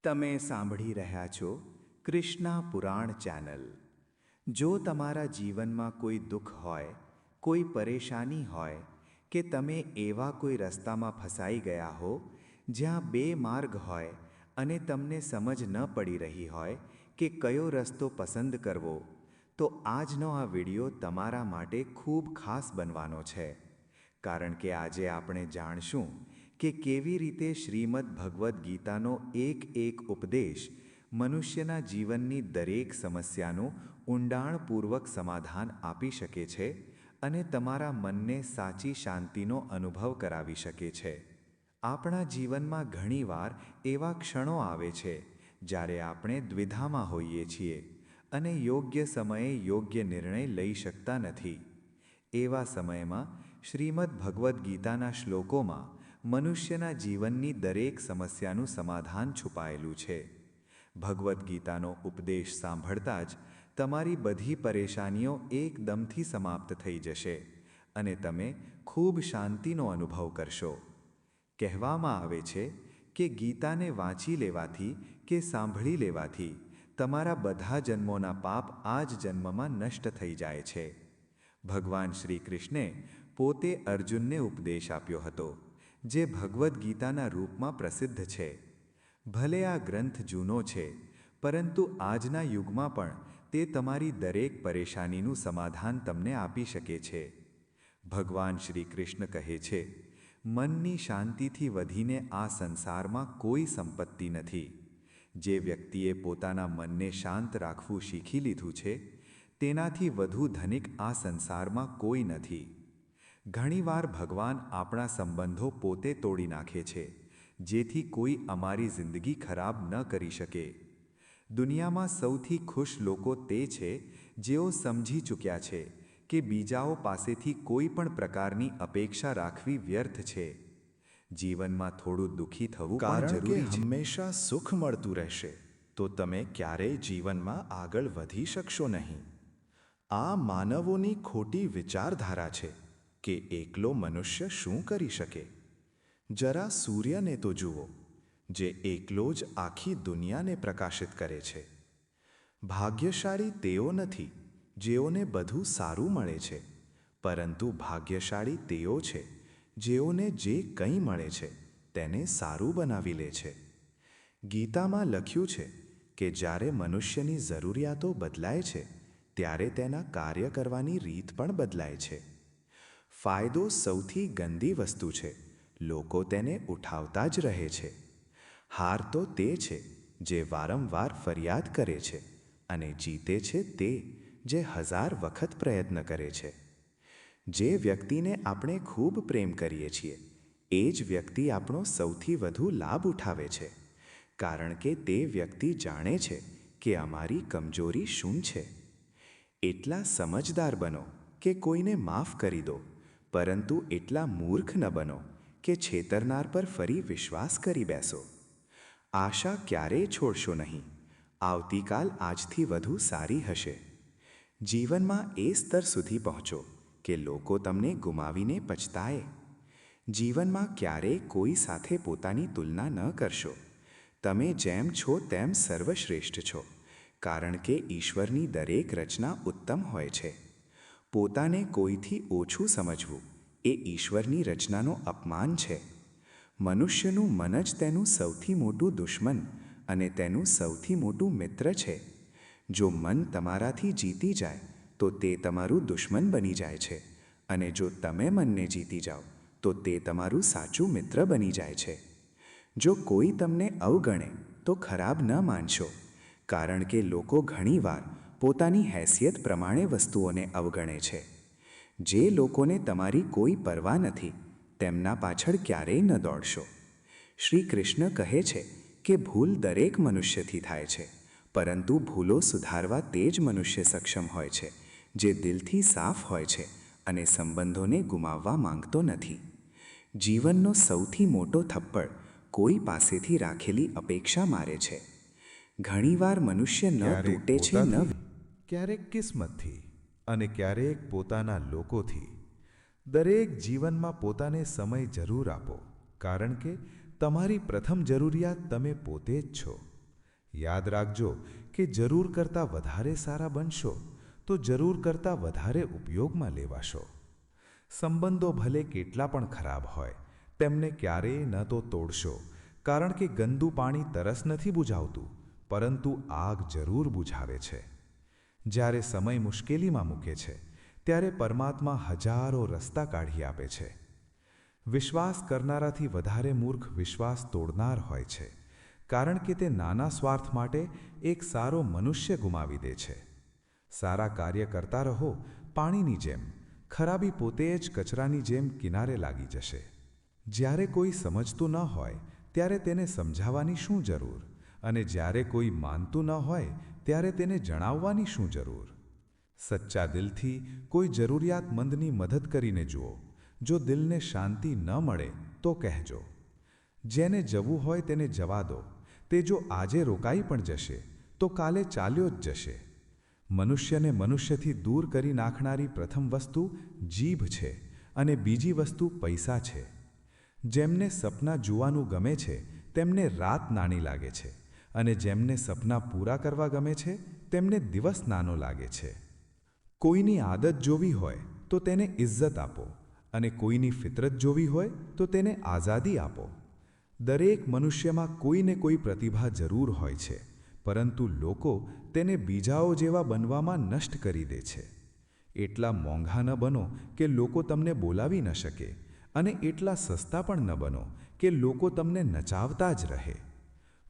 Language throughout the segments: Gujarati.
તમે સાંભળી રહ્યા છો કૃષ્ણા પુરાણ ચેનલ। જો તમારા જીવનમાં કોઈ દુઃખ હોય, કોઈ પરેશાની હોય કે તમે એવા કોઈ રસ્તામાં ફસાઈ ગયા હો જ્યાં બે માર્ગ હોય અને તમને સમજ ન પડી રહી હોય કે કયો રસ્તો પસંદ કરવો, તો આજનો આ વિડિયો તમારા માટે ખૂબ ખાસ બનવાનો છે। કારણ કે આજે આપણે જાણશું કે કેવી રીતે શ્રીમદ્ ભગવદ્ ગીતાનો એક ઉપદેશ મનુષ્યના જીવનની દરેક સમસ્યાનું ઊંડાણપૂર્વક સમાધાન આપી શકે છે અને તમારા મનને સાચી શાંતિનો અનુભવ કરાવી શકે છે। આપણા જીવનમાં ઘણીવાર એવા ક્ષણો આવે છે જ્યારે આપણે દ્વિધામાં હોઈએ છીએ અને યોગ્ય સમયે યોગ્ય નિર્ણય લઈ શકતા નથી। એવા સમયમાં શ્રીમદ્ ભગવદ્ ગીતાના શ્લોકોમાં મનુષ્યના જીવનની દરેક સમસ્યાનું સમાધાન છુપાયેલું છે। ભગવદ્ ગીતાનો ઉપદેશ સાંભળતા જ તમારી બધી પરેશાનીઓ એકદમથી સમાપ્ત થઈ જશે અને તમે ખૂબ શાંતિનો અનુભવ કરશો। કહેવામાં આવે છે કે ગીતાને વાંચી લેવાથી કે સાંભળી લેવાથી તમારા બધા જન્મોના પાપ આ જ જન્મમાં નષ્ટ થઈ જાય છે। ભગવાન શ્રી કૃષ્ણે પોતે અર્જુનને ઉપદેશ આપ્યો હતો, જે ભગવદ્ ગીતાના રૂપમાં પ્રસિદ્ધ છે। ભલે આ ગ્રંથ જૂનો છે, પરંતુ આજના યુગમાં પણ તે તમારી દરેક પરેશાનીનું સમાધાન તમને આપી શકે છે। ભગવાન શ્રી કૃષ્ણ કહે છે, મનની શાંતિથી વધીને આ સંસારમાં કોઈ સંપત્તિ નથી। જે વ્યક્તિએ પોતાના મનને શાંત રાખવું શીખી લીધું છે, તેનાથી વધુ ધનિક આ સંસારમાં કોઈ નથી। ઘણીવાર ભગવાન આપણા સંબંધો પોતે તોડી નાખે છે, જેથી કોઈ અમારી જિંદગી ખરાબ ન કરી શકે। દુનિયામાં સૌથી ખુશ લોકો તે છે જેઓ સમજી ચૂક્યા છે કે બીજાઓ પાસેથી કોઈ પણ પ્રકારની અપેક્ષા રાખવી વ્યર્થ છે। જીવનમાં થોડું દુઃખી થવું પણ જરૂરી છે। હંમેશા સુખ મળતું રહેશે તો તમે ક્યારેય જીવનમાં આગળ વધી શકશો નહીં। આ માનવોની ખોટી વિચારધારા છે કે એકલો મનુષ્ય શું કરી શકે। જરા સૂર્યને તો જુઓ, જે એકલો જ આખી દુનિયાને પ્રકાશિત કરે છે। ભાગ્યશાળી તેઓ નથી જેઓને બધું સારું મળે છે, પરંતુ ભાગ્યશાળી તેઓ છે જેઓને જે કંઈ મળે છે તેને સારું બનાવી લે છે। ગીતામાં લખ્યું છે કે જ્યારે મનુષ્યની જરૂરિયાતો બદલાય છે, ત્યારે તેના કાર્ય કરવાની રીત પણ બદલાય છે। ફાયદો સૌથી ગંદી વસ્તુ છે, લોકો તેને ઉઠાવતા જ રહે છે। હાર તો તે છે જે વારંવાર ફરિયાદ કરે છે અને જીતે છે તે જે 1000 વખત પ્રયત્ન કરે છે। જે વ્યક્તિને આપણે ખૂબ પ્રેમ કરીએ છીએ, એ જ વ્યક્તિ આપણો સૌથી વધુ લાભ ઉઠાવે છે, કારણ કે તે વ્યક્તિ જાણે છે કે અમારી કમજોરી શું છે। એટલા સમજદાર બનો કે કોઈને માફ કરી દો, પરંતુ એટલા મૂર્ખ ન બનો કે છેતરનાર પર ફરી વિશ્વાસ કરી બેસો। આશા ક્યારેય છોડશો નહીં, આવતીકાલ આજથી વધુ સારી હશે। જીવનમાં એ સ્તર સુધી પહોંચો કે લોકો તમને ગુમાવીને પછતાએ। જીવનમાં ક્યારેય કોઈ સાથે પોતાની તુલના ન કરશો। તમે જેમ છો તેમ સર્વશ્રેષ્ઠ છો, કારણ કે ઈશ્વરની દરેક રચના ઉત્તમ હોય છે। પોતાને કોઈથી ઓછું સમજવું એ ઈશ્વરની રચનાનો અપમાન છે। મનુષ્યનું મન જ તેનું સૌથી મોટું દુશ્મન અને તેનું સૌથી મોટું મિત્ર છે। જો મન તમારાથી જીતી જાય તો તે તમારું દુશ્મન બની જાય છે, અને જો તમે મનને જીતી જાઓ તો તે તમારું સાચું મિત્ર બની જાય છે। જો કોઈ તમને અવગણે તો ખરાબ ન માનશો, કારણ કે લોકો ઘણીવાર પોતાની હેસિયત પ્રમાણે વસ્તુઓને અવગણે છે। જે લોકોને તમારી કોઈ પરવા નથી, તેમના પાછળ ક્યારેય ન દોડશો। શ્રી કૃષ્ણ કહે છે કે ભૂલ દરેક મનુષ્યથી થાય છે, પરંતુ ભૂલો સુધારવા તે જ મનુષ્ય સક્ષમ હોય છે જે દિલથી સાફ હોય છે અને સંબંધોને ગુમાવવા માંગતો નથી। જીવનનો સૌથી મોટો થપ્પડ કોઈ પાસેથી રાખેલી અપેક્ષા મારે છે। ઘણીવાર મનુષ્ય ન તૂટે છે, ક્યારેક કિસ્મતથી અને ક્યારેક પોતાના લોકોથી। દરેક જીવનમાં પોતાને સમય જરૂર આપો, કારણ કે તમારી પ્રથમ જરૂરિયાત તમે પોતે જ છો। યાદ રાખજો કે જરૂર કરતાં વધારે સારા બનશો તો જરૂર કરતાં વધારે ઉપયોગમાં લેવાશો. સંબંધો ભલે કેટલા પણ ખરાબ હોય તેમને ક્યારેય ન તો તોડશો, કારણ કે ગંદુ પાણી તરસ નથી બુઝાવતું, પરંતુ આગ જરૂર બુઝાવે છે. જ્યારે સમય મુશ્કેલીમાં મૂકે છે ત્યારે પરમાત્મા હજારો રસ્તા કાઢી આપે છે. વિશ્વાસ કરનારાથી વધારે મૂર્ખ વિશ્વાસ તોડનાર હોય છે, કારણ કે તે નાના સ્વાર્થ માટે એક સારો મનુષ્ય ગુમાવી દે છે. સારા કાર્ય કરતા રહો પાણીની જેમ, ખરાબી પોતે જ કચરાની જેમ કિનારે લાગી જશે. જ્યારે કોઈ સમજતું ન હોય ત્યારે તેને સમજાવવાની શું જરૂર, અને જ્યારે કોઈ માનતું ન હોય ત્યારે તેને જણાવવાની શું જરૂર? સચ્ચા દિલથી કોઈ જરૂરિયાતમંદની મદદ કરીને જુઓ. જો દિલને શાંતિ ન મળે તો કહેજો. જેને જવું હોય તેને જવા દો. તે જો આજે રોકાઈ પણ જશે તો કાલે ચાલ્યો જ જશે. મનુષ્યને મનુષ્યથી દૂર કરી નાખનારી પ્રથમ વસ્તુ જીભ છે અને બીજી વસ્તુ પૈસા છે. જેમને સપના જોવાનું ગમે છે તેમને રાત નાની લાગે છે, અને જેમને સપના પૂરા કરવા ગમે છે તેમને દિવસ નાનો લાગે છે. કોઈની આદત જોવી હોય તો તેને ઇજ્જત આપો, અને કોઈની ફિતરત જોવી હોય તો તેને આઝાદી આપો. દરેક મનુષ્યમાં કોઈને કોઈ પ્રતિભા જરૂર હોય છે, પરંતુ લોકો તેને બીજાઓ જેવા બનવામાં નષ્ટ કરી દે છે. એટલા મોંઘા ન બનો કે લોકો તમને બોલાવી ન શકે, અને એટલા સસ્તા પણ ન બનો કે લોકો તમને નચાવતા જ રહે.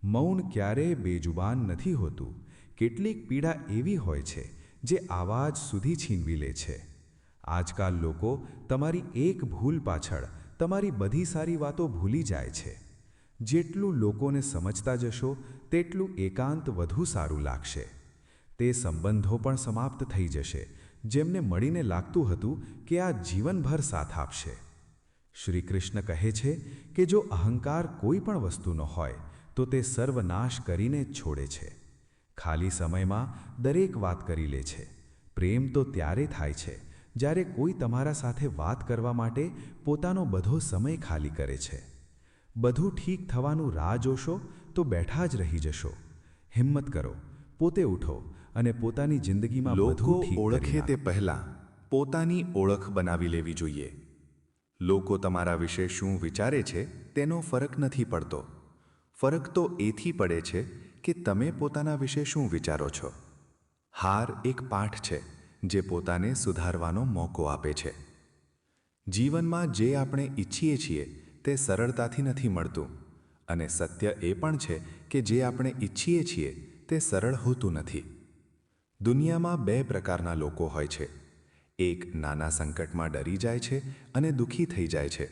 મૌન ક્યારેય બેજુબાન નથી હોતું. કેટલીક પીડા એવી હોય છે જે આવાજ સુધી છીનવી લે છે. આજકાલ લોકો તમારી એક ભૂલ પાછળ તમારી બધી સારી વાતો ભૂલી જાય છે. જેટલું લોકોને સમજતા જશો તેટલું એકાંત વધુ સારું લાગશે. તે સંબંધો પણ સમાપ્ત થઈ જશે જેમને મળીને લાગતું હતું કે આ જીવનભર સાથ આપશે. શ્રી કૃષ્ણ કહે છે કે જો અહંકાર કોઈ પણ વસ્તુનો હોય તો તે સર્વનાશ કરીને જ છોડે છે. ખાલી સમયમાં દરેક વાત કરી લે છે. પ્રેમ તો ત્યારે થાય છે જ્યારે કોઈ તમારા સાથે વાત કરવા માટે પોતાનો બધો સમય ખાલી કરે છે. બધું ઠીક થવાનું રાહ જોશો તો બેઠા જ રહી જશો. હિંમત કરો, પોતે ઉઠો અને પોતાની જિંદગીમાં લોકો બધું ઠીક કરી ઓળખે તે નાખો. પહેલાં પોતાની ઓળખ બનાવી લેવી જોઈએ. લોકો તમારા વિશે શું વિચારે છે તેનો ફરક નથી પડતો. ફરક તો એથી પડે છે કે તમે પોતાના વિશે શું વિચારો છો. હાર એક પાઠ છે જે પોતાને સુધારવાનો મોકો આપે છે. જીવનમાં જે આપણે ઈચ્છીએ છીએ તે સરળતાથી નથી મળતું, અને સત્ય એ પણ છે કે જે આપણે ઈચ્છીએ છીએ તે સરળ હોતું નથી. દુનિયામાં બે પ્રકારના લોકો હોય છે. એક નાના સંકટમાં ડરી જાય છે અને દુઃખી થઈ જાય છે,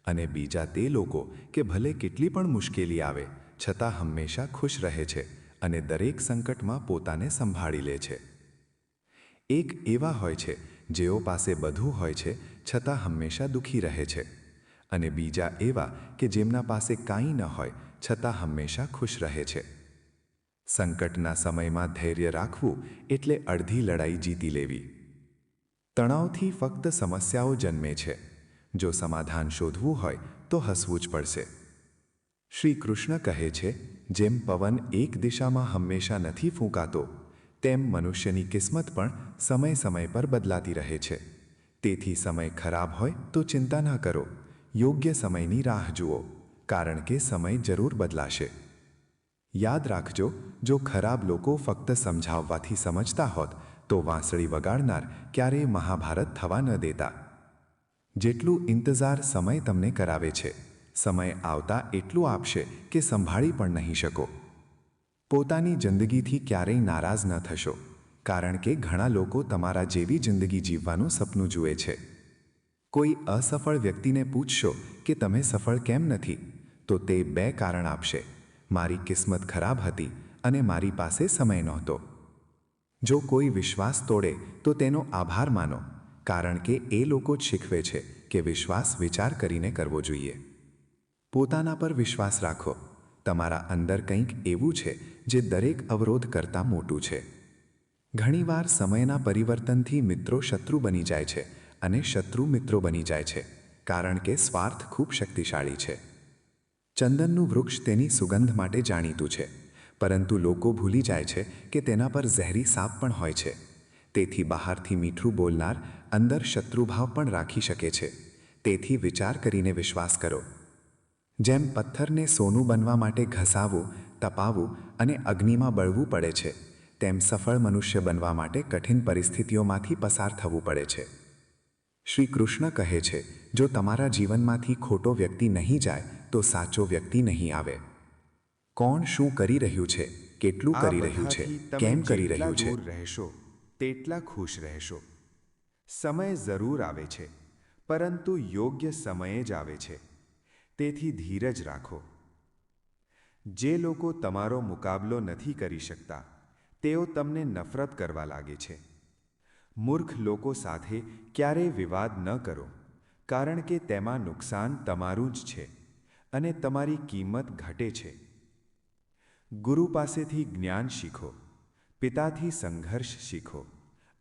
અને બીજા તે લોકો કે ભલે કેટલી પણ મુશ્કેલી આવે છતાં હંમેશા ખુશ રહે છે અને દરેક સંકટમાં પોતાને સંભાળી લે છે. એક એવા હોય છે જેઓ પાસે બધું હોય છે છતાં હંમેશા દુઃખી રહે છે, અને બીજા એવા કે જેમના પાસે કાંઈ ન હોય છતાં હંમેશા ખુશ રહે છે. સંકટના સમયમાં ધૈર્ય રાખવું એટલે અડધી લડાઈ જીતી લેવી. તણાવથી ફક્ત સમસ્યાઓ જન્મે છે. જો સમાધાન શોધવું હોય તો હસવું જ પડશે. શ્રી કૃષ્ણ કહે છે, જેમ પવન એક દિશામાં હંમેશા નથી ફૂંકાતો, તેમ મનુષ્યની કિસ્મત પણ સમય સમય પર બદલાતી રહે છે. તેથી સમય ખરાબ હોય તો ચિંતા ન કરો. યોગ્ય સમયની રાહ જુઓ, કારણ કે સમય જરૂર બદલાશે. યાદ રાખજો, જો ખરાબ લોકો ફક્ત સમજાવવાથી સમજતા હોત તો વાંસળી વગાડનાર ક્યારેય મહાભારત થવા ન દેતા. જેટલું ઇંતજાર સમય તમને કરાવે છે, સમય આવતા એટલું આપશે કે સંભાળી પણ નહીં શકો. પોતાની જિંદગીથી ક્યારેય નારાજ ન થશો, કારણ કે ઘણા લોકો તમારા જેવી જિંદગી જીવવાનું સપનું જુએ છે. કોઈ અસફળ વ્યક્તિને પૂછશો કે તમે સફળ કેમ નથી, તો તે બે કારણ આપશે: મારી કિસ્મત ખરાબ હતી અને મારી પાસે સમય નહોતો. જો કોઈ વિશ્વાસ તોડે તો તેનો આભાર માનો, કારણ કે એ લોકો જ શીખવે છે કે વિશ્વાસ વિચાર કરીને કરવો જોઈએ. પોતાના પર વિશ્વાસ રાખો. તમારા અંદર કંઈક એવું છે જે દરેક અવરોધ કરતાં મોટું છે. ઘણીવાર સમયના પરિવર્તનથી મિત્રો શત્રુ બની જાય છે અને શત્રુ મિત્રો બની જાય છે, કારણ કે સ્વાર્થ ખૂબ શક્તિશાળી છે. ચંદનનું વૃક્ષ તેની સુગંધ માટે જાણીતું છે, પરંતુ લોકો ભૂલી જાય છે કે તેના પર ઝેરી સાપ પણ હોય છે. તેથી બહારથી મીઠું બોલનાર અંદર શત્રુભાવ પણ રાખી શકે છે. તેથી વિચાર કરીને વિશ્વાસ કરો. જેમ પથ્થરને સોનું બનવા માટે ઘસાવવું, તપાવવું અને અગ્નિમાં બળવું પડે છે, તેમ સફળ મનુષ્ય બનવા માટે કઠિન પરિસ્થિતિઓમાંથી પસાર થવું પડે છે. શ્રી કૃષ્ણ કહે છે, જો તમારા જીવનમાંથી ખોટો વ્યક્તિ નહીં જાય તો સાચો વ્યક્તિ નહીં આવે. કોણ શું કરી રહ્યું છે, કેટલું કરી રહ્યું છે, કેમ કરી રહ્યું છે, દૂર રહેશો તેટલા ખુશ રહેશો. સમય જરૂર આવે છે, પરંતુ યોગ્ય સમયે જ આવે છે. તેથી ધીરજ રાખો. જે લોકો તમારો મુકાબલો નથી કરી શકતા, તેઓ તમને નફરત કરવા લાગે છે. મૂર્ખ લોકો સાથે ક્યારેય વિવાદ ન કરો, કારણ કે તેમાં નુકસાન તમારું જ છે અને તમારી કિંમત ઘટે છે. ગુરુ પાસેથી જ્ઞાન શીખો, પિતાથી સંઘર્ષ શીખો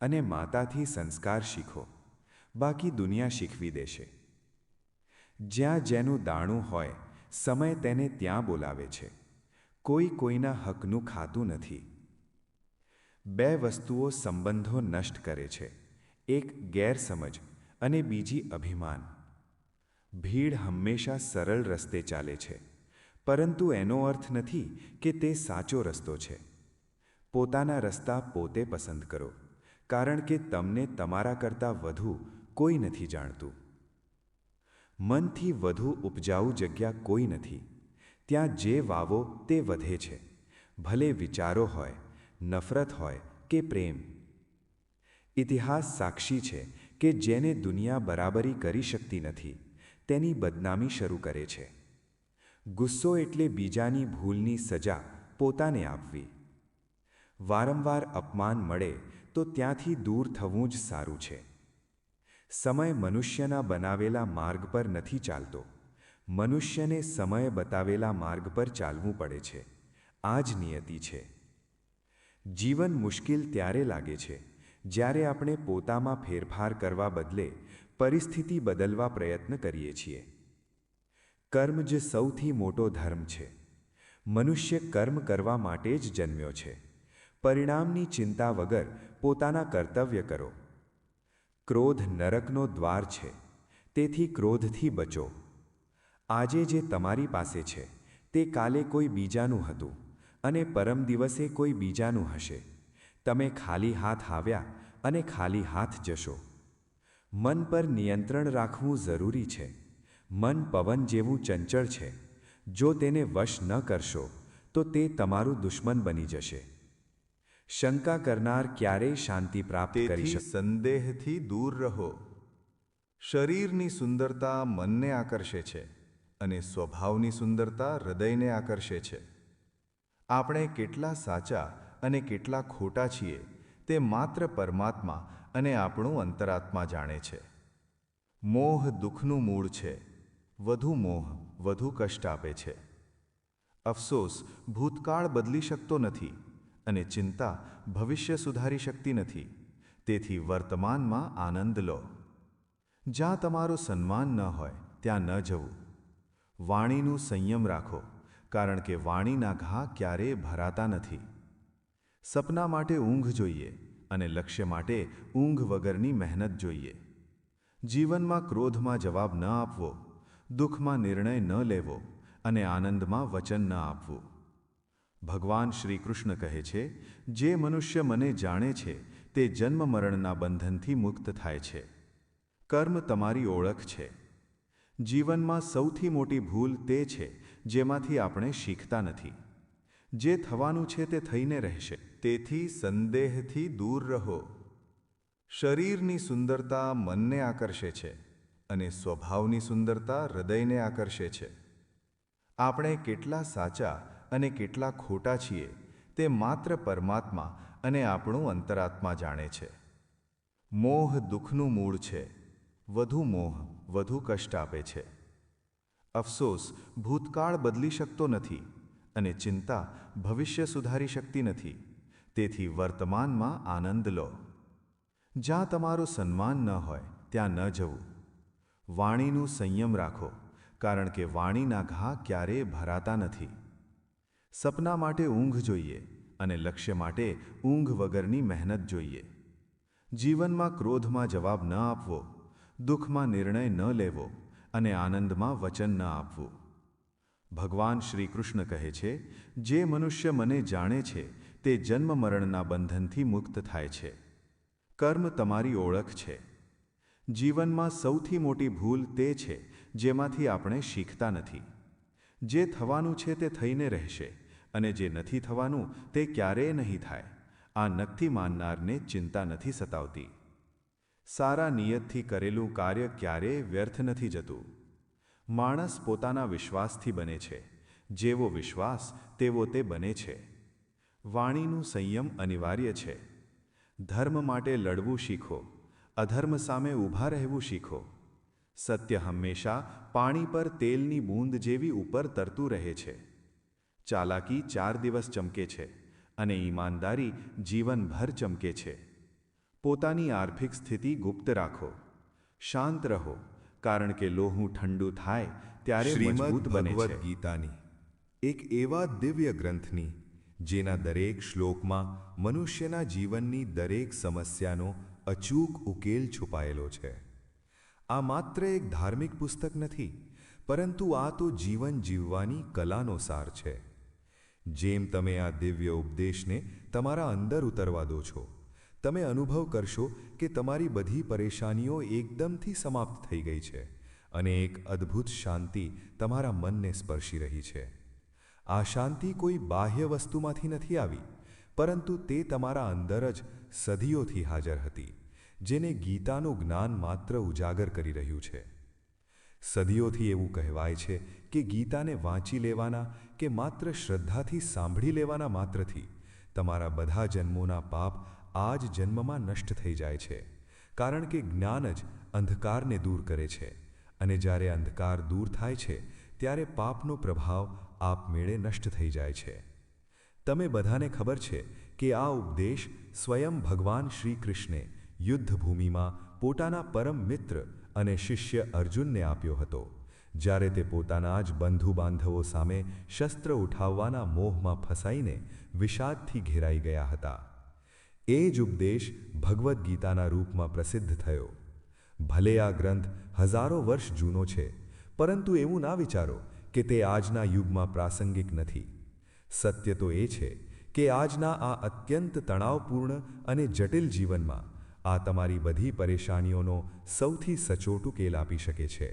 અને માતાથી સંસ્કાર શીખો. બાકી દુનિયા શીખવી દેશે. જ્યાં જેનું દાણું હોય, સમય તેને ત્યાં બોલાવે છે. કોઈ કોઈના હકનું ખાતું નથી. બે વસ્તુઓ સંબંધો નષ્ટ કરે છે, એક ગેરસમજ અને બીજી અભિમાન. ભીડ હંમેશા સરળ રસ્તે ચાલે છે, પરંતુ એનો અર્થ નથી કે તે સાચો રસ્તો છે. પોતાના રસ્તા પોતે પસંદ કરો, કારણ કે તમને તમારા કરતાં વધુ કોઈ નથી જાણતું. મનથી વધુ ઉપજાઉ જગ્યા કોઈ નથી. ત્યાં જે વાવો તે વધે છે, ભલે વિચારો હોય, નફરત હોય કે પ્રેમ. ઇતિહાસ સાક્ષી છે કે જેને દુનિયા બરાબરી કરી શકતી નથી, તેની બદનામી શરૂ કરે છે. ગુસ્સો એટલે બીજાની ભૂલની સજા પોતાને આપવી. વારંવાર અપમાન મળે તો ત્યાંથી દૂર થવું જ સારું છે. સમય મનુષ્યના બનાવેલા માર્ગ પર નથી ચાલતો. મનુષ્યને સમય બતાવેલા માર્ગ પર ચાલવું પડે છે. આ જ નિયતિ છે. જીવન મુશ્કેલ ત્યારે લાગે છે જ્યારે આપણે પોતામાં ફેરફાર કરવા બદલે પરિસ્થિતિ બદલવા પ્રયત્ન કરીએ છીએ. કર્મ જ સૌથી મોટો ધર્મ છે. મનુષ્ય કર્મ કરવા માટે જ જન્મ્યો છે. પરિણામની ચિંતા વગર પોતાના કર્તવ્ય કરો. ક્રોધ નરકનો દ્વાર છે, તેથી ક્રોધથી બચો. આજે જે તમારી પાસે છે તે કાલે કોઈ બીજાનું હતું અને પરમ દિવસે કોઈ બીજાનું હશે. તમે ખાલી હાથ આવ્યા અને ખાલી હાથ જશો. મન પર નિયંત્રણ રાખવું જરૂરી છે. મન પવન જેવું ચંચળ છે. જો તેને વશ ન કરશો તો તે તમારું દુશ્મન બની જશે. શંકા કરનાર ક્યારેય શાંતિ પ્રાપ્ત કરી શકે. સંદેહથી દૂર રહો. શરીરની સુંદરતા મનને આકર્ષે છે અને સ્વભાવની સુંદરતા હૃદયને આકર્ષે છે. આપણે કેટલા સાચા અને કેટલા ખોટા છીએ તે માત્ર પરમાત્મા અને આપણું અંતરાત્મા જાણે છે. મોહ દુઃખનું મૂળ છે. વધુ મોહ વધુ કષ્ટ આપે છે. અફસોસ ભૂતકાળ બદલી શકતો નથી અને ચિંતા ભવિષ્ય સુધારી શકતી નથી. તેથી વર્તમાનમાં આનંદ લો. જ્યાં તમારું સન્માન ન હોય ત્યાં ન જવું. વાણીનું સંયમ રાખો, કારણ કે વાણીના ઘા ક્યારેય ભરાતા નથી. સપના માટે ઊંઘ જોઈએ અને લક્ષ્ય માટે ઊંઘ વગરની મહેનત જોઈએ. જીવનમાં ક્રોધમાં જવાબ ન આપવો, દુઃખમાં નિર્ણય ન લેવો અને આનંદમાં વચન ન આપવું. ભગવાન શ્રી કૃષ્ણ કહે છે, જે મનુષ્ય મને જાણે છે તે જન્મ મરણના બંધનથી મુક્ત થાય છે. કર્મ તમારી ઓળખ છે. જીવનમાં સૌથી મોટી ભૂલ તે છે જેમાંથી આપણે શીખતા નથી. જે થવાનું છે તે થઈને રહેશે. તેથી સંદેહથી દૂર રહો. શરીરની સુંદરતા મનને આકર્ષે છે અને સ્વભાવની સુંદરતા હૃદયને આકર્ષે છે. આપણે કેટલા સાચા અને કેટલા ખોટા છીએ તે માત્ર પરમાત્મા અને આપણું અંતરાત્મા જાણે છે. મોહ દુઃખનું મૂળ છે. વધુ મોહ વધુ કષ્ટ આપે છે. અફસોસ ભૂતકાળ બદલી શકતો નથી અને ચિંતા ભવિષ્ય સુધારી શકતી નથી. તેથી વર્તમાનમાં આનંદ લો. જ્યાં તમારું સન્માન ન હોય ત્યાં ન જવું. વાણીનું સંયમ રાખો, કારણ કે વાણીના ઘા ક્યારેય ભરાતા નથી. સપના માટે ઊંઘ જોઈએ અને લક્ષ્ય માટે ઊંઘ વગરની મહેનત જોઈએ. જીવનમાં ક્રોધમાં જવાબ ન આપવો, દુઃખમાં નિર્ણય ન લેવો અને આનંદમાં વચન ન આપવું. ભગવાન શ્રી કૃષ્ણ કહે છે, જે મનુષ્ય મને જાણે છે તે જન્મ મરણના બંધનથી મુક્ત થાય છે. કર્મ તમારી ઓળખ છે. જીવનમાં સૌથી મોટી ભૂલ તે છે જેમાંથી આપણે શીખતા નથી. જે થવાનું છે તે થઈને રહેશે અને જે નથી થવાનું તે ક્યારેય નહીં થાય. આ નક્કી માનનારને ચિંતા નથી સતાવતી. સારા નિયતથી કરેલું કાર્ય ક્યારેય વ્યર્થ નથી જતું. માણસ પોતાના વિશ્વાસથી બને છે. જેવો વિશ્વાસ તેવો તે બને છે. વાણીનું સંયમ અનિવાર્ય છે. ધર્મ માટે લડવું શીખો, અધર્મ સામે ઊભા રહેવું શીખો. સત્ય હંમેશા પાણી પર તેલની બૂંદ જેવી ઉપર તરતું રહે છે. ચાલાકી 4 દિવસ ચમકે છે અને ઈમાનદારી જીવનભર ચમકે છે. પોતાની આર્થિક સ્થિતિ ગુપ્ત રાખો. શાંત રહો, કારણ કે લોહું ઠંડુ થાય ત્યારે મજબૂત બને છે. ભગવદ્ ગીતાની એક એવા દિવ્ય ગ્રંથની જેના દરેક શ્લોકમાં મનુષ્યના જીવનની દરેક સમસ્યાનો અચૂક ઉકેલ છુપાયેલો છે. આ માત્ર એક ધાર્મિક પુસ્તક નથી, પરંતુ આ તો જીવન જીવવાની કલાનો સાર છે. જેમ તમે આ દિવ્ય ઉપદેશને તમારા અંદર ઉતરવા દો છો, તમે અનુભવ કરશો કે તમારી બધી પરેશાનીઓ એકદમથી સમાપ્ત થઈ ગઈ છે અને એક અદ્ભુત શાંતિ તમારા મનને સ્પર્શી રહી છે. આ શાંતિ કોઈ બાહ્ય વસ્તુમાંથી નથી આવી, પરંતુ તે તમારા અંદર જ સદીઓથી હાજર હતી, જેને ગીતાનું જ્ઞાન માત્ર ઉજાગર કરી રહ્યું છે. સદીઓથી એવું કહેવાય છે કે ગીતાને વાંચી લેવાના કે માત્ર શ્રદ્ધાથી સાંભળી લેવાના માત્રથી તમારા બધા જન્મોના પાપ આ જ જન્મમાં નષ્ટ થઈ જાય છે, કારણ કે જ્ઞાન જ અંધકારને દૂર કરે છે અને જ્યારે અંધકાર દૂર થાય છે ત્યારે પાપનો પ્રભાવ આપમેળે નષ્ટ થઈ જાય છે. તમે બધાને ખબર છે કે આ ઉપદેશ સ્વયં ભગવાન શ્રી કૃષ્ણે યુદ્ધભૂમિમાં પોતાના પરમ મિત્ર અને શિષ્ય અર્જુનને આપ્યો હતો, જ્યારે તે પોતાના જ બંધુ બાંધવો સામે શસ્ત્ર ઉઠાવવાના મોહમાં ફસાઈને વિષાદથી ઘેરાઈ ગયા હતા. એ જ ઉપદેશ ભગવદ્ ગીતાના રૂપમાં પ્રસિદ્ધ થયો. ભલે આ ગ્રંથ હજારો વર્ષ જૂનો છે, પરંતુ એવું ના વિચારો કે તે આજના યુગમાં પ્રાસંગિક નથી. સત્ય તો એ છે કે આજના આ અત્યંત તણાવપૂર્ણ અને જટિલ જીવનમાં આ તમારી બધી પરેશાનીઓનો સૌથી સચોટ ઉકેલ આપી શકે છે.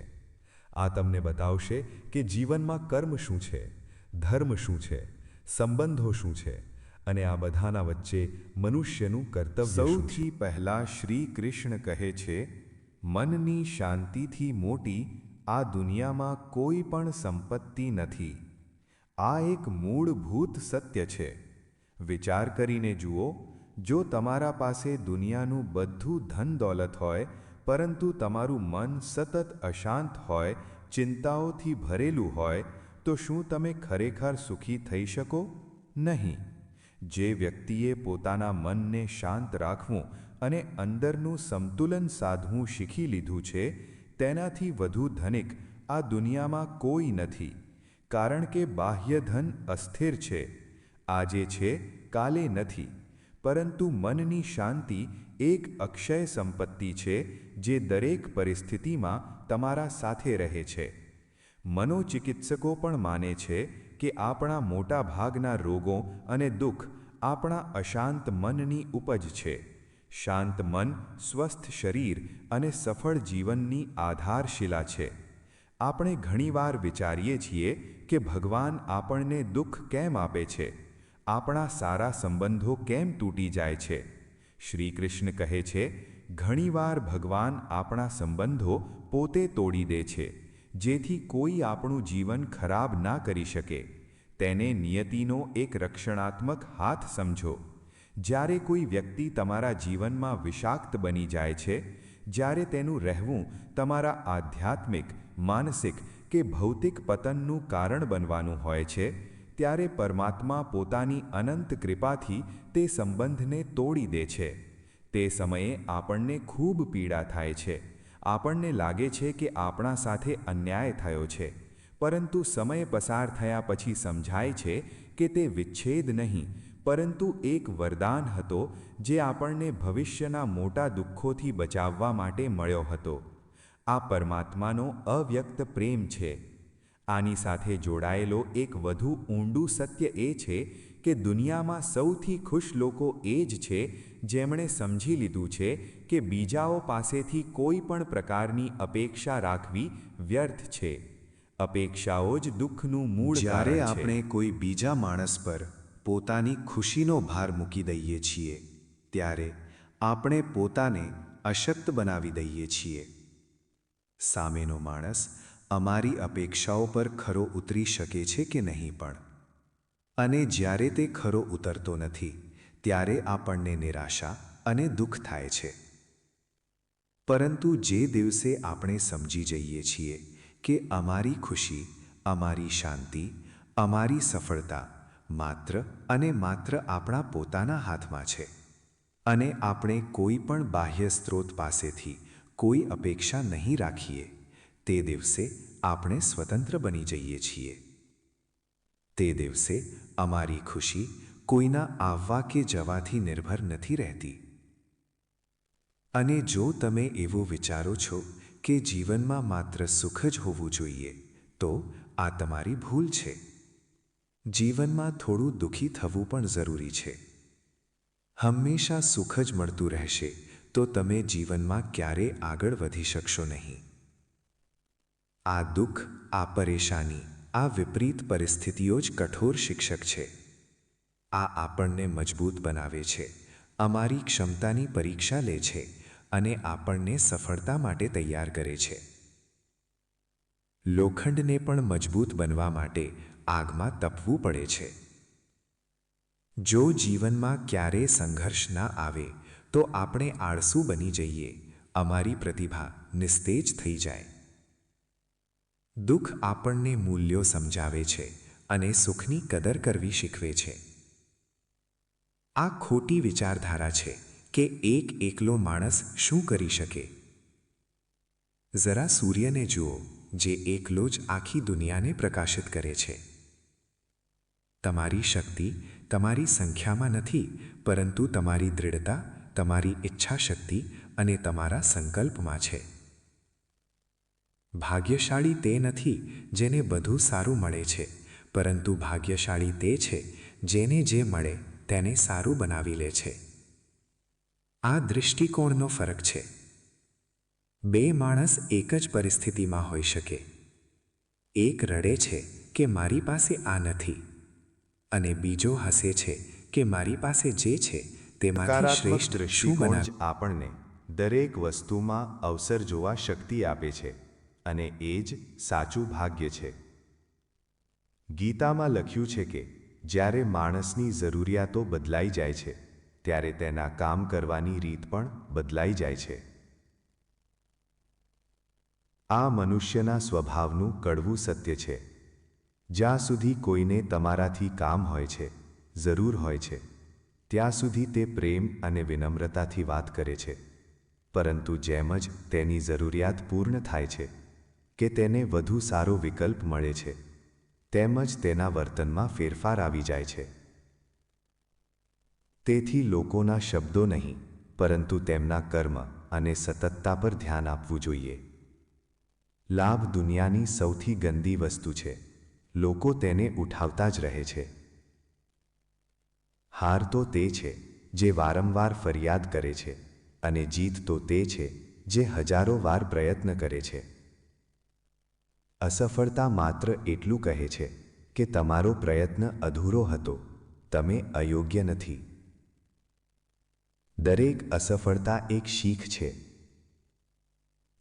આ તમને બતાવશે કે જીવનમાં કર્મ શું છે, ધર્મ શું છે, સંબંધો શું છે અને આ બધાના વચ્ચે મનુષ્યનું કર્તવ્ય શું છે. સૌથી પહેલાં શ્રી કૃષ્ણ કહે છે, મનની શાંતિથી મોટી આ દુનિયામાં કોઈ પણ સંપત્તિ નથી. આ એક મૂળભૂત સત્ય છે. વિચાર કરીને જુઓ, જો તમારા પાસે દુનિયાનું બધું ધન દોલત હોય, પરંતુ તમારું મન સતત અશાંત હોય, ચિંતાઓથી ભરેલું હોય, તો શું તમે ખરેખર સુખી થઈ શકો? નહીં. જે વ્યક્તિએ પોતાના મનને શાંત રાખવું અને અંદરનું સંતુલન સાધવું શીખી લીધું છે, તેનાથી વધુ ધનિક આ દુનિયામાં કોઈ નથી, કારણ કે બાહ્ય ધન અસ્થિર છે. આજે છે, કાલે નથી. પરંતુ મનની શાંતિ એક અક્ષય સંપત્તિ છે જે દરેક પરિસ્થિતિમાં તમારા સાથે રહે છે. મનોચિકિત્સકો પણ માને છે કે આપણા મોટા ભાગના રોગો અને દુઃખ આપણા અશાંત મનની ઉપજ છે. શાંત મન સ્વસ્થ શરીર અને સફળ જીવનની આધારશિલા છે. આપણે ઘણીવાર વિચારીએ છીએ કે ભગવાન આપણને દુઃખ કેમ આપે છે, આપણા સારા સંબંધો કેમ તૂટી જાય છે. શ્રી કૃષ્ણ કહે છે, ઘણીવાર ભગવાન આપણા સંબંધો પોતે તોડી દે છે, જેથી કોઈ આપણું જીવન ખરાબ ના કરી શકે. તેને નિયતિનો એક રક્ષણાત્મક હાથ સમજો. જ્યારે કોઈ વ્યક્તિ તમારા જીવનમાં વિષાક્ત બની જાય છે, જ્યારે તેનું રહેવું તમારા આધ્યાત્મિક, માનસિક કે ભૌતિક પતનનું કારણ બનવાનું હોય છે, ત્યારે પરમાત્મા પોતાની અનંત કૃપાથી તે સંબંધને તોડી દે છે. તે સમયે આપણને ખૂબ પીડા થાય છે. આપણને લાગે છે કે આપણા સાથે અન્યાય થયો છે, પરંતુ સમય પસાર થયા પછી સમજાય છે કે તે વિચ્છેદ નહીં, પરંતુ એક વરદાન હતો જે આપણને ભવિષ્યના મોટા દુઃખોથી બચાવવા માટે મળ્યો હતો. આ પરમાત્માનો અવ્યક્ત પ્રેમ છે. આની સાથે જોડાયેલો એક વધુ ઊંડું સત્ય એ છે કે દુનિયામાં સૌથી ખુશ લોકો એ જ છે જેમણે સમજી લીધું છે કે બીજાઓ પાસેથી કોઈ પણ પ્રકારની અપેક્ષા રાખવી વ્યર્થ છે. અપેક્ષાઓ જ દુઃખનું મૂળ જ્યારે કારણ છે. આપણે કોઈ બીજા માણસ પર પોતાની ખુશીનો ભાર મૂકી દઈએ છીએ ત્યારે આપણે પોતાને અશક્ત બનાવી દઈએ છીએ. સામેનો માણસ અમારી અપેક્ષાઓ પર ખરો ઉતરી શકે છે કે નહીં પણ, અને જ્યારે તે ખરો ઉતરતો નથી ત્યારે આપણને નિરાશા અને દુઃખ થાય છે. પરંતુ જે દિવસે આપણે સમજી જઈએ છીએ કે અમારી ખુશી, અમારી શાંતિ, અમારી સફળતા માત્ર અને માત્ર આપણા પોતાના હાથમાં છે અને આપણે કોઈ પણ બાહ્ય સ્ત્રોત પાસેથી કોઈ અપેક્ષા નહીં રાખીએ, તે દિવસે આપણે સ્વતંત્ર બની જઈએ છીએ. તે દિવસે અમારી ખુશી કોઈના આવવા કે જવાથી નિર્ભર નથી રહેતી. અને જો તમે એવું વિચારો છો કે જીવનમાં માત્ર સુખ જ હોવું જોઈએ, તો આ તમારી ભૂલ છે. જીવનમાં થોડું દુઃખી થવું પણ જરૂરી છે. હંમેશા સુખ જ મળતું રહેશે તો તમે જીવનમાં ક્યારેય આગળ વધી શકશો નહીં. આ દુઃખ, આ પરેશાની, આ વિપરીત પરિસ્થિતિઓ જ કઠોર શિક્ષક છે. આ આપણને મજબૂત બનાવે છે, અમારી ક્ષમતાની પરીક્ષા લે છે અને આપણને સફળતા માટે તૈયાર કરે છે. લોખંડને પણ મજબૂત બનવા માટે આગમાં તપવું પડે છે. જો જીવનમાં ક્યારેય સંઘર્ષ ના આવે તો આપણે આળસુ બની જઈએ, અમારી પ્રતિભા નિસ્તેજ થઈ જાય. દુઃખ આપણને મૂલ્યો સમજાવે છે અને સુખની કદર કરવી શીખવે છે. આ ખોટી વિચારધારા છે કે એક એકલો માણસ શું કરી શકે. જરા સૂર્યને જુઓ, જે એકલો જ આખી દુનિયાને પ્રકાશિત કરે છે. તમારી શક્તિ તમારી સંખ્યામાં નથી, પરંતુ તમારી દૃઢતા, તમારી ઈચ્છાશક્તિ અને તમારા સંકલ્પમાં છે. ભાગ્યશાળી તે નથી જેને બધું સારું મળે છે, પરંતુ ભાગ્યશાળી તે છે જેને જે મળે તેને સારું બનાવી લે છે. આ દૃષ્ટિકોણનો ફરક છે. બે માણસ એક જ પરિસ્થિતિમાં હોઈ શકે. એક રડે છે કે મારી પાસે આ નથી, અને બીજો હસે છે કે મારી પાસે જે છે તેમાંથી શ્રેષ્ઠ શું દૃષ્ટિકોણ બનાવે. જ આપણને દરેક વસ્તુમાં અવસર જોવા શક્તિ આપે છે અને એ જ સાચું ભાગ્ય છે. ગીતામાં લખ્યું છે કે જ્યારે માણસની જરૂરિયાતો બદલાઈ જાય છે ત્યારે તેના કામ કરવાની રીત પણ બદલાઈ જાય છે. આ મનુષ્યના સ્વભાવનું કડવું સત્ય છે. જ્યાં સુધી કોઈને તમારાથી કામ હોય છે, જરૂર હોય છે, ત્યાં સુધી તે પ્રેમ અને વિનમ્રતાથી વાત કરે છે. પરંતુ જેમ જ તેની જરૂરિયાત પૂર્ણ થાય છે કે તેને વધુ સારો વિકલ્પ મળે છે, તેમ જ તેના વર્તનમાં ફેરફાર આવી જાય છે. તેથી લોકોના શબ્દો નહીં, પરંતુ તેમના કર્મ અને સતતતા પર ધ્યાન આપવું જોઈએ. લાભ દુનિયાની સૌથી ગંદી વસ્તુ છે. લોકો તેને ઉઠાવતા જ રહે છે. હાર તો તે છે જે વારંવાર ફરિયાદ કરે છે, અને જીત તો તે છે જે હજારો વાર પ્રયત્ન કરે છે. અસફળતા માત્ર એટલું કહે છે કે તમારો પ્રયત્ન અધૂરો હતો, તમે અયોગ્ય નથી. દરેક અસફળતા એક શીખ છે.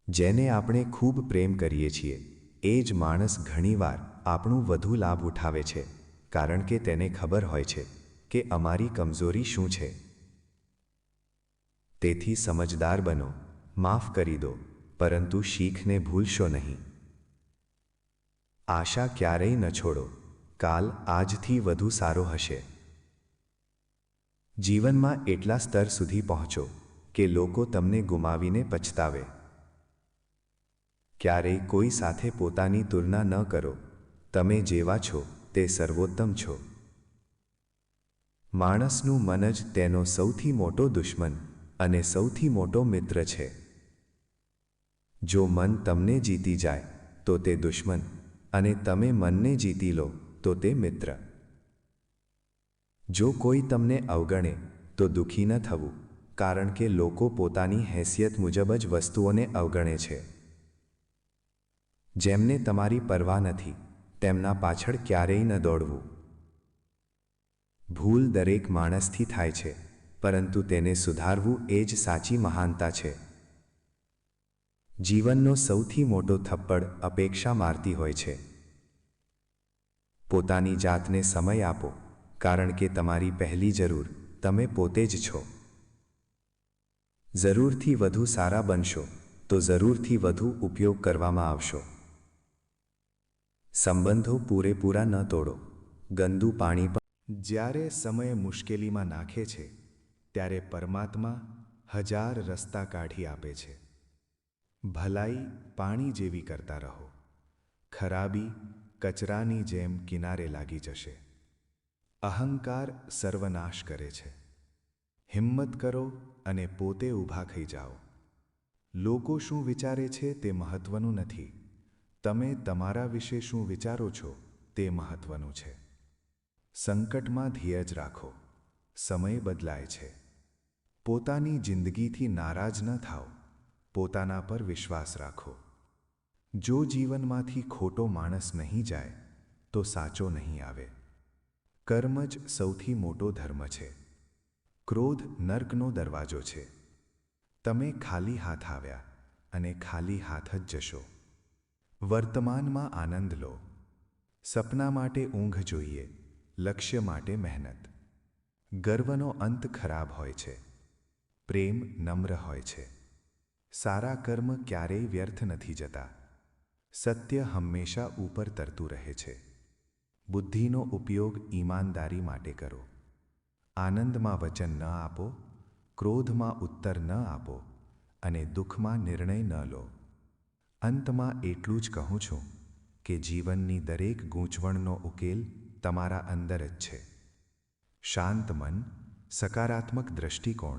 જેને આપણે ખૂબ પ્રેમ કરીએ છીએ એ જ માણસ ઘણીવાર આપણું વધુ લાભ ઉઠાવે છે, કારણ કે તેને ખબર હોય છે કે અમારી કમજોરી શું છે. તેથી સમજદાર બનો, માફ કરી દો, પરંતુ શીખને ભૂલશો નહીં. આશા ક્યારેય ન છોડો, કાલ આજથી વધુ સારો હશે. જીવનમાં એટલા સ્તર સુધી પહોંચો કે લોકો તમને ગુમાવીને પછતાવે. ક્યારેય કોઈ સાથે પોતાની તુલના ન કરો, તમે જેવા છો તે સર્વોત્તમ છો. માણસનું મન જ તેનો સૌથી મોટો દુશ્મન અને સૌથી મોટો મિત્ર છે. જો મન તમને જીતી જાય તો તે દુશ્મન અને તમે મનને જીતી લો તો તે મિત્ર. જો કોઈ તમને અવગણે તો દુઃખી ન થવું, કારણ કે લોકો પોતાની હેસિયત મુજબ જ વસ્તુઓને અવગણે છે. જેમને તમારી પરવા નથી તેમના પાછળ ક્યારેય ન દોડવું. ભૂલ દરેક માણસથી થાય છે, પરંતુ તેને સુધારવું એ જ સાચી મહાનતા છે. જીવનનો સૌથી મોટો થપ્પડ અપેક્ષા મારતી હોય છે. પોતાની જાતને સમય આપો, કારણ કે તમારી પહેલી જરૂર તમે પોતે જ છો. જરૂરથી વધુ સારા બનશો તો જરૂરથી વધુ ઉપયોગ કરવામાં આવશો. સંબંધો પૂરેપૂરા ન તોડો. ગંદુ પાણી પણ જ્યારે સમય મુશ્કેલીમાં નાખે છે ત્યારે પરમાત્મા 1000 રસ્તા કાઢી આપે છે. ભલાઈ પાણી જેવી કરતા રહો. ખરાબી કચરાની જેમ કિનારે લાગી જશે. અહંકાર સર્વનાશ કરે છે. હિંમત કરો અને પોતે ઊભા થઈ જાઓ. લોકો શું વિચારે છે તે મહત્વનું નથી. તમે તમારા વિશે શું વિચારો છો તે મહત્વનું છે. સંકટમાં ધીરજ રાખો. સમય બદલાય છે. પોતાની જિંદગીથી નારાજ ન થાઓ. પોતાના પર વિશ્વાસ રાખો. જો જીવનમાંથી ખોટો માણસ નહીં જાય તો સાચો નહીં આવે. કર્મ જ સૌથી મોટો ધર્મ છે. ક્રોધ નર્કનો દરવાજો છે. તમે ખાલી હાથ આવ્યા અને ખાલી હાથ જ જશો. વર્તમાનમાં આનંદ લો. સપના માટે ઊંઘ જોઈએ, લક્ષ્ય માટે મહેનત. ગર્વનો અંત ખરાબ હોય છે. પ્રેમ નમ્ર હોય છે. સારા કર્મ ક્યારેય વ્યર્થ નથી જતા. સત્ય હંમેશા ઉપર તરતું રહે છે. બુદ્ધિનો ઉપયોગ ઈમાનદારી માટે કરો. આનંદમાં વચન ન આપો, ક્રોધમાં ઉત્તર ન આપો અને દુઃખમાં નિર્ણય ન લો. અંતમાં એટલું જ કહું છું કે જીવનની દરેક ગૂંચવણનો ઉકેલ તમારા અંદર જ છે. શાંત મન, સકારાત્મક દૃષ્ટિકોણ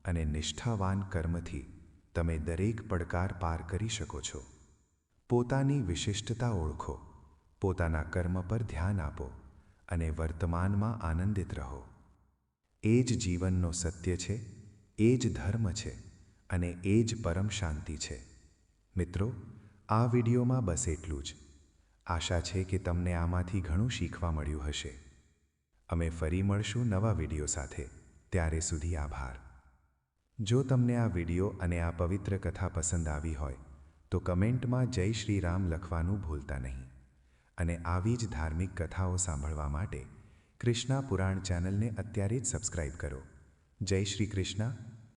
અને નિષ્ઠાવાન કર્મથી તમે દરેક પડકાર પાર કરી શકો છો. પોતાની વિશિષ્ટતા ઓળખો, પોતાના કર્મ પર ધ્યાન આપો અને વર્તમાનમાં આનંદિત રહો. એ જ જીવનનો સત્ય છે, એ જ ધર્મ છે અને એ જ પરમ શાંતિ છે. મિત્રો, આ વિડીયોમાં બસ એટલું જ. આશા છે કે તમને આમાંથી ઘણું શીખવા મળ્યું હશે. અમે ફરી મળશું નવા વિડીયો સાથે. ત્યારે સુધી આભાર. જો તમને આ વિડીયો અને આ પવિત્ર કથા પસંદ આવી હોય તો કમેન્ટમાં જય શ્રી રામ લખવાનું ભૂલતા નહીં. અને આવી જ ધાર્મિક કથાઓ સાંભળવા માટે કૃષ્ણા પુરાણ ચેનલને અત્યારે જ સબસ્ક્રાઇબ કરો. જય શ્રી કૃષ્ણ.